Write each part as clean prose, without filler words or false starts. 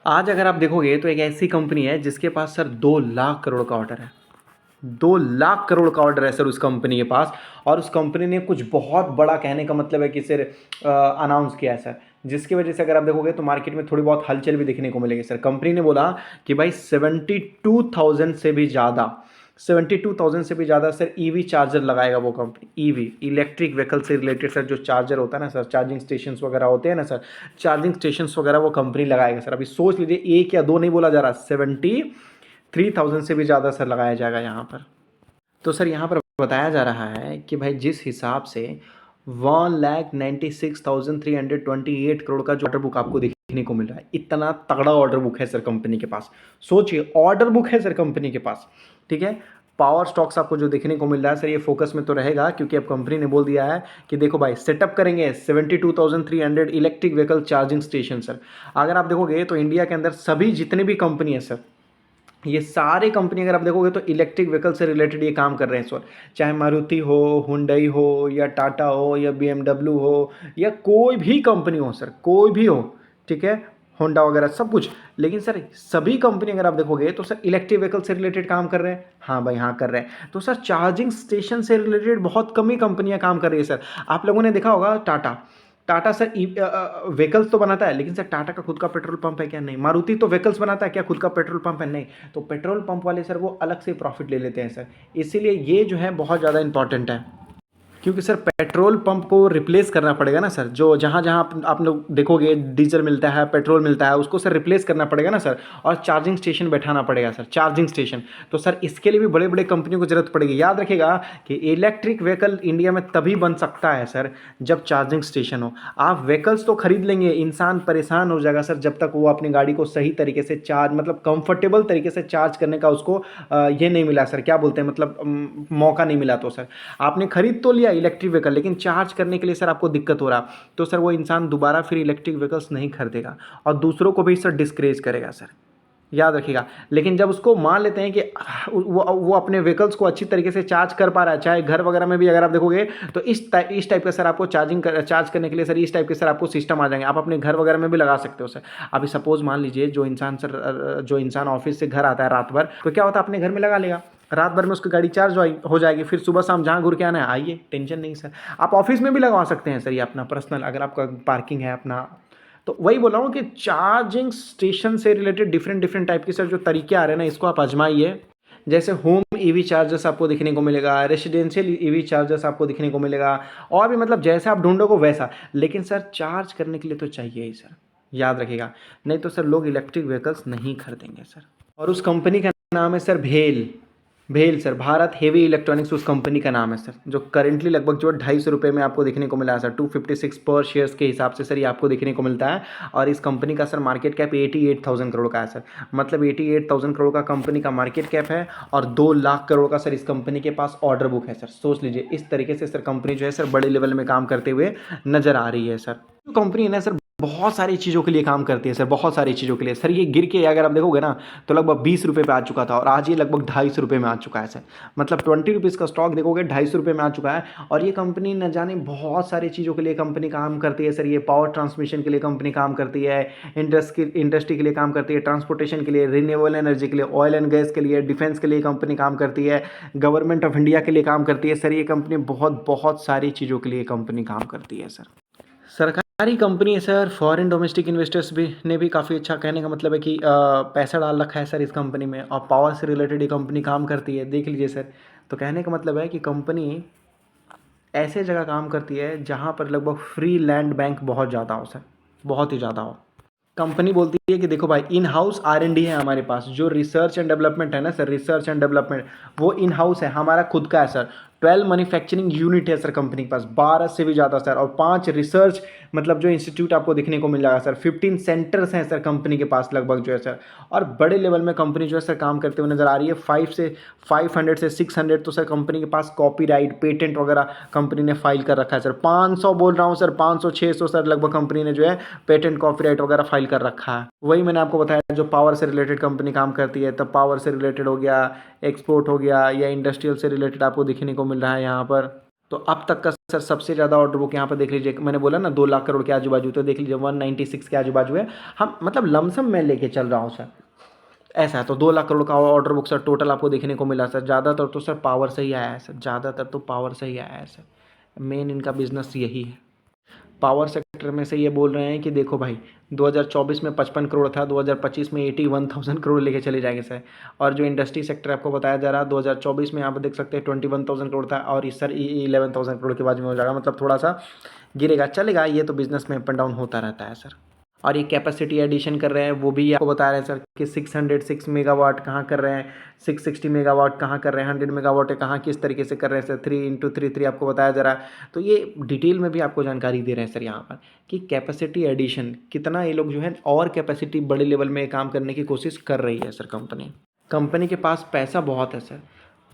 आज अगर आप देखोगे तो एक ऐसी कंपनी है जिसके पास सर 2 लाख करोड़ का ऑर्डर है। 2 लाख करोड़ का ऑर्डर है सर उस कंपनी के पास। और उस कंपनी ने कुछ बहुत बड़ा, कहने का मतलब है कि सर अनाउंस किया है सर, जिसकी वजह से अगर आप देखोगे तो मार्केट में थोड़ी बहुत हलचल भी देखने को मिलेगी सर। कंपनी ने बोला कि भाई 72,000 से भी ज़्यादा सर ईवी चार्जर लगाएगा वो कंपनी। ईवी, इलेक्ट्रिक व्हीकल से रिलेटेड सर, जो चार्जर होता है ना सर, चार्जिंग स्टेशंस वगैरह होते हैं ना सर, चार्जिंग स्टेशंस वगैरह वो कंपनी लगाएगा सर। अभी सोच लीजिए, एक या दो नहीं बोला जा रहा, 73,000 से भी ज़्यादा सर लगाया जाएगा यहाँ पर। तो सर यहाँ पर बताया जा रहा है कि भाई जिस हिसाब से 1,96,328 करोड़ का जो ऑर्डर बुक आपको देखने को मिल रहा है, इतना तगड़ा ऑर्डर बुक है सर कंपनी के पास। सोचिए, ऑर्डर बुक है सर कंपनी के पास, ठीक है। पावर स्टॉक्स आपको जो देखने को मिल रहा है सर, ये फोकस में तो रहेगा, क्योंकि अब कंपनी ने बोल दिया है कि देखो भाई, सेटअप करेंगे 72,300 electric vehicle charging station sir. अगर आप देखोगे तो इंडिया के अंदर सभी जितने भी कंपनी है सर, ये सारे कंपनी अगर आप देखोगे तो इलेक्ट्रिक व्हीकल से रिलेटेड ये काम कर रहे हैं सर। चाहे मारुति हो, हुंडई हो, या टाटा हो, या BMW हो, या कोई भी कंपनी हो सर, कोई भी हो, ठीक है, होंडा वगैरह सब कुछ। लेकिन सर सभी कंपनी अगर आप देखोगे तो सर इलेक्ट्रिक व्हीकल से रिलेटेड काम कर रहे हैं। हाँ भाई, हाँ कर रहे हैं। तो सर चार्जिंग स्टेशन से रिलेटेड बहुत कम ही कंपनियां काम कर रही है सर। आप लोगों ने देखा होगा टाटा, टाटा सर व्हीकल्स तो बनाता है, लेकिन सर टाटा का खुद का पेट्रोल पंप है क्या? नहीं। मारुति तो व्हीकल्स बनाता है क्या? खुद का पेट्रोल पंप है? नहीं। तो पेट्रोल पंप वाले सर वो अलग से प्रॉफिट ले लेते हैं सर। इसीलिए ये जो है बहुत ज़्यादा इंपॉर्टेंट है, क्योंकि सर पेट्रोल पंप को रिप्लेस करना पड़ेगा ना सर। जो जहाँ जहाँ आप लोग देखोगे डीजल मिलता है, पेट्रोल मिलता है, उसको सर रिप्लेस करना पड़ेगा ना सर। और चार्जिंग स्टेशन बैठाना पड़ेगा सर, चार्जिंग स्टेशन। तो सर इसके लिए भी बड़े बड़े कंपनियों को जरूरत पड़ेगी। याद रखिएगा कि इलेक्ट्रिक व्हीकल इंडिया में तभी बन सकता है सर जब चार्जिंग स्टेशन हो। आप व्हीकल्स तो खरीद लेंगे, इंसान परेशान हो जाएगा सर जब तक वो अपनी गाड़ी को सही तरीके से चार्ज, मतलब कंफर्टेबल तरीके से चार्ज करने का उसको ये नहीं मिला सर, क्या बोलते हैं, मतलब मौका नहीं मिला। तो सर आपने खरीद तो लिया इलेक्ट्रिक व्हीकल, लेकिन चार्ज करने के लिए सर आपको दिक्कत हो रहा, तो सर वो इंसान दोबारा फिर इलेक्ट्रिक व्हीकल्स नहीं खरीदेगा और दूसरों को भी सर डिस्करेज करेगा सर। याद रखिएगा। लेकिन जब उसको मान लेते हैं कि वो अपने व्हीकल्स को अच्छी तरीके से चार्ज कर पा रहा है, चाहे घर वगैरह में भी अगर आप देखोगे तो इस टाइप का सर आपको चार्ज करने के लिए सर इस टाइप के सर आपको सिस्टम आ जाएंगे। आप अपने घर वगैरह में भी लगा सकते हो सर। अभी सपोज मान लीजिए जो इंसान ऑफिस से घर आता है रात भर, तो क्या होता है, अपने घर में लगा लेगा, रात भर में उसकी गाड़ी चार्ज हो जाएगी, फिर सुबह शाम जहाँ घूर के आना है आइए, टेंशन नहीं सर। आप ऑफिस में भी लगवा सकते हैं सर, ये अपना पर्सनल, अगर आपका पार्किंग है अपना। तो वही बोल रहा हूँ कि चार्जिंग स्टेशन से रिलेटेड डिफरेंट डिफरेंट टाइप के सर जो तरीके आ रहे हैं ना, इसको आप आजमाइए। जैसे होम ईवी चार्जर्स आपको दिखने को मिलेगा, रेसिडेंशियल ईवी चार्जर्स आपको दिखने को मिलेगा, और भी मतलब जैसा आप ढूंढोगे वैसा। लेकिन सर चार्ज करने के लिए तो चाहिए ही सर, याद रखिएगा। नहीं तो सर लोग इलेक्ट्रिक व्हीकल्स नहीं खरीदेंगे सर। और उस कंपनी का नाम है सर भेल सर, भारत हेवी इलेक्ट्रॉनिक्स उस कंपनी का नाम है सर, जो करेंटली लगभग जो 250 रुपये में आपको देखने को मिला है सर। 256 पर शेयर्स के हिसाब से सर ये आपको देखने को मिलता है। और इस कंपनी का सर मार्केट कैप 88,000 करोड़ का है सर। मतलब 88,000 करोड़ का कंपनी का मार्केट कैप है, और 2 लाख करोड़ का सर इस कंपनी के पास ऑर्डर बुक है सर। सोच लीजिए, इस तरीके से सर कंपनी जो है सर बड़े लेवल में काम करते हुए नजर आ रही है सर। कंपनी है ना सर, बहुत सारी चीज़ों के लिए काम करती है सर, बहुत सारी चीज़ों के लिए सर। ये गिर के अगर आप देखोगे ना तो लगभग 20 रुपये पे आ चुका था, और आज ये लगभग 250 रुपये में आ चुका है सर। मतलब 20 रुपीज़ का स्टॉक देखोगे 250 रुपये में आ चुका है। और ये कंपनी न जाने बहुत सारी चीज़ों के लिए कंपनी काम करती है सर। ये पावर ट्रांसमिशन के लिए कंपनी काम करती है, इंडस्ट्री के लिए काम करती है, ट्रांसपोर्टेशन के लिए, रिन्यूएबल एनर्जी के लिए, ऑयल एंड गैस के लिए, डिफेंस के लिए कंपनी काम करती है, गवर्नमेंट ऑफ इंडिया के लिए काम करती है सर। ये कंपनी बहुत बहुत सारी चीज़ों के लिए कंपनी काम करती है सर। सरकारी कंपनी है सर। फॉरेन डोमेस्टिक इन्वेस्टर्स भी ने भी काफ़ी अच्छा, कहने का मतलब है कि पैसा डाल रखा है सर इस कंपनी में, और पावर से रिलेटेड ये कंपनी काम करती है, देख लीजिए सर। तो कहने का मतलब है कि कंपनी ऐसे जगह काम करती है जहाँ पर लगभग फ्री लैंड बैंक बहुत ज़्यादा हो सर, बहुत ही ज़्यादा हो। कंपनी बोलती है कि देखो भाई, इन हाउस R&D है हमारे पास, जो रिसर्च एंड डेवलपमेंट है ना सर, रिसर्च एंड डेवलपमेंट वो इन हाउस है, हमारा खुद का है सर। 12 मैन्युफैक्चरिंग यूनिट है सर कंपनी के पास, 12 से भी ज़्यादा सर, और 5 रिसर्च, मतलब जो इंस्टीट्यूट आपको देखने को मिल जाएगा सर। 15 सेंटर्स हैं सर कंपनी के पास लगभग जो है सर। और बड़े लेवल में कंपनी जो है सर काम करते हुए नजर आ रही है। 500 से 600 तो सर कंपनी के पास कॉपीराइट, पेटेंट वगैरह कंपनी ने फाइल कर रखा है सर। 500 बोल रहा हूँ सर, 500 600 सर लगभग कंपनी ने जो है पेटेंट, कॉपीराइट वगैरह फाइल कर रखा है। वही मैंने आपको बताया, जो पावर से रिलेटेड कंपनी काम करती है, तब पावर से रिलेटेड हो गया, एक्सपोर्ट हो गया, या इंडस्ट्रियल से रिलेटेड आपको देखने को मिल रहा है यहाँ पर। तो अब तक का सर सबसे ज़्यादा ऑर्डर बुक यहाँ पर देख लीजिए, मैंने बोला ना 2 लाख करोड़ के आजू बाजू, तो देख लीजिए 196 के आजू बाजू है। हम मतलब लमसम मैं लेके चल रहा हूँ सर, ऐसा है। तो 2 लाख करोड़ का ऑर्डर बुक सर टोटल आपको देखने को मिला सर। ज़्यादातर तो सर पावर से ही आया है सर, ज़्यादातर तो पावर से ही आया है सर। मेन इनका बिजनेस यही है। पावर सेक्टर में से ये बोल रहे हैं कि देखो भाई 2024 में 55 करोड़ था, 2025 में 81,000 करोड़ लेके चले जाएंगे सर। और जो इंडस्ट्री सेक्टर आपको बताया जा रहा है 2024 में आप देख सकते हैं 21,000 करोड़ था, और इस सर 11,000 करोड़ के बाद में हो जाएगा, मतलब थोड़ा सा गिरेगा, चलेगा। ये तो बिजनेस में अप एंड डाउन होता रहता है सर। और ये कैपेसिटी एडिशन कर रहे हैं, वो भी आपको बता रहे हैं सर कि 606 मेगावाट कहाँ कर रहे हैं, 660 मेगावाट कहाँ कर रहे हैं, 100 मेगावाट है कहाँ किस तरीके से कर रहे हैं सर। 3x3 आपको बताया जा रहा है। तो ये डिटेल में भी आपको जानकारी दे रहे हैं सर यहाँ पर कि कैपेसिटी एडिशन कितना ये लोग जो है और कैपेसिटी बड़े लेवल में काम करने की कोशिश कर रही है सर। कंपनी के पास पैसा बहुत है सर,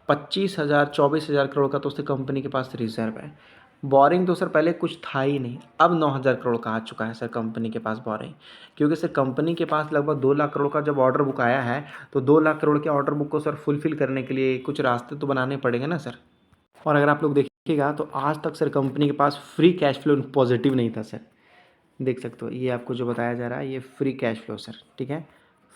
25,000 24,000 करोड़ का तो उससे कंपनी के पास रिजर्व है। बोरिंग तो सर पहले कुछ था ही नहीं, अब 9,000 करोड़ का आ चुका है सर कंपनी के पास बोरिंग। क्योंकि सर कंपनी के पास लगभग 2 लाख करोड़ का जब ऑर्डर बुक आया है, तो 2 लाख करोड़ के ऑर्डर बुक को सर फुलफिल करने के लिए कुछ रास्ते तो बनाने पड़ेंगे ना सर। और अगर आप लोग देखिएगा तो आज तक सर कंपनी के पास फ्री कैश फ्लो पॉजिटिव नहीं था सर। देख सकते हो ये आपको जो बताया जा रहा है ये फ्री कैश फ्लो सर, ठीक है।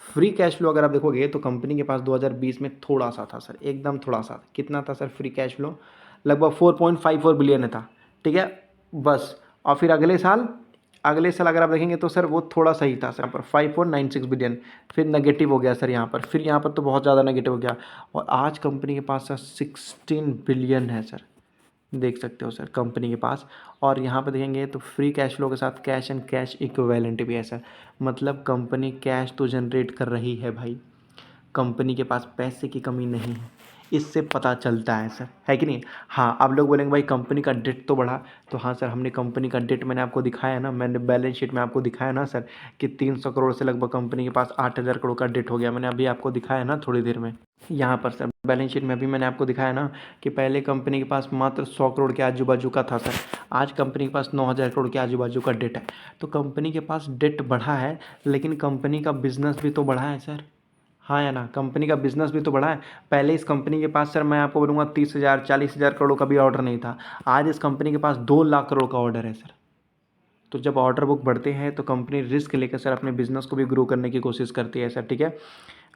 फ्री कैश फ्लो अगर आप देखोगे तो कंपनी के पास 2020 में थोड़ा सा था सर, एकदम थोड़ा सा। कितना था सर फ्री कैश फ्लो? लगभग 4.54 बिलियन था, ठीक है बस। और फिर अगले साल अगर आप देखेंगे तो सर वो थोड़ा सही था सर, यहाँ पर 5.96 बिलियन, फिर नेगेटिव हो गया सर यहाँ पर, फिर यहाँ पर तो बहुत ज़्यादा नेगेटिव हो गया। और आज कंपनी के पास सर 16 बिलियन है सर, देख सकते हो सर कंपनी के पास। और यहाँ पे देखेंगे तो फ्री कैश फ्लो के साथ कैश एंड कैश इक्विवेलेंट भी है सर, मतलब कंपनी कैश तो जनरेट कर रही है भाई, कंपनी के पास पैसे की कमी नहीं है, इससे पता चलता है सर, है कि नहीं। हाँ, आप लोग बोलेंगे भाई कंपनी का डेट तो बढ़ा, तो हाँ सर हमने कंपनी का डेट मैंने आपको दिखाया ना, मैंने बैलेंस शीट में आपको दिखाया ना सर कि 300 करोड़ से लगभग कंपनी के पास 8,000 करोड़ का डेट हो गया। मैंने अभी आपको दिखाया ना थोड़ी देर में, यहाँ पर सर बैलेंस शीट में अभी मैंने आपको दिखाया ना कि पहले कंपनी के पास मात्र 100 करोड़ के आजू बाजू का था सर, आज कंपनी के पास 9,000 करोड़ के आजू बाजू का डेट है। तो कंपनी के पास डेट बढ़ा है, लेकिन कंपनी का बिजनेस भी तो बढ़ा है सर, हाँ या ना। कंपनी का बिजनेस भी तो बढ़ा है। पहले इस कंपनी के पास सर मैं आपको बोलूँगा 30,000 40,000 करोड़ का भी ऑर्डर नहीं था, आज इस कंपनी के पास 2 लाख करोड़ का ऑर्डर है सर। तो जब ऑर्डर बुक बढ़ते हैं तो कंपनी रिस्क लेकर सर अपने बिजनेस को भी ग्रो करने की कोशिश करती है सर, ठीक है।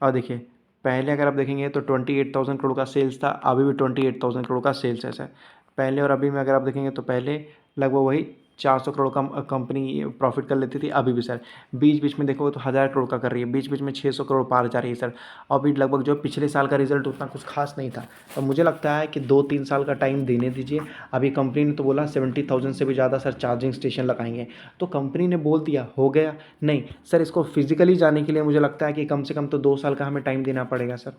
और देखिए पहले अगर आप देखेंगे तो 28,000 करोड़ का सेल्स था, अभी भी 28,000 करोड़ का सेल्स है सर। पहले और अभी में अगर आप देखेंगे तो पहले लगभग वही 400 करोड़ का कंपनी प्रॉफिट कर लेती थी, अभी भी सर बीच बीच में देखोगे तो 1,000 करोड़ का कर रही है, बीच बीच में 600 करोड़ पार जा रही है सर। अभी लगभग जो पिछले साल का रिजल्ट उतना कुछ खास नहीं था, तो मुझे लगता है कि 2-3 साल का टाइम देने दीजिए। अभी कंपनी ने तो बोला 70,000 से भी ज़्यादा सर चार्जिंग स्टेशन लगाएंगे, तो कंपनी ने बोल दिया हो गया नहीं सर। इसको फिजिकली जाने के लिए मुझे लगता है कि कम से कम तो 2 साल का हमें टाइम देना पड़ेगा सर,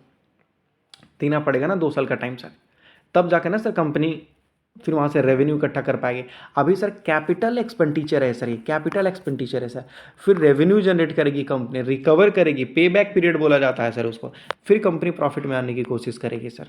देना पड़ेगा ना 2 साल का टाइम सर, तब जाकर ना सर कंपनी फिर वहाँ से रेवेन्यू इकट्ठा कर पाएगी। अभी सर कैपिटल एक्सपेंडिचर है सर, ये कैपिटल एक्सपेंडिचर है सर, फिर रेवेन्यू जनरेट करेगी कंपनी, रिकवर करेगी, पे बैक पीरियड बोला जाता है सर उसको, फिर कंपनी प्रॉफिट में आने की कोशिश करेगी सर।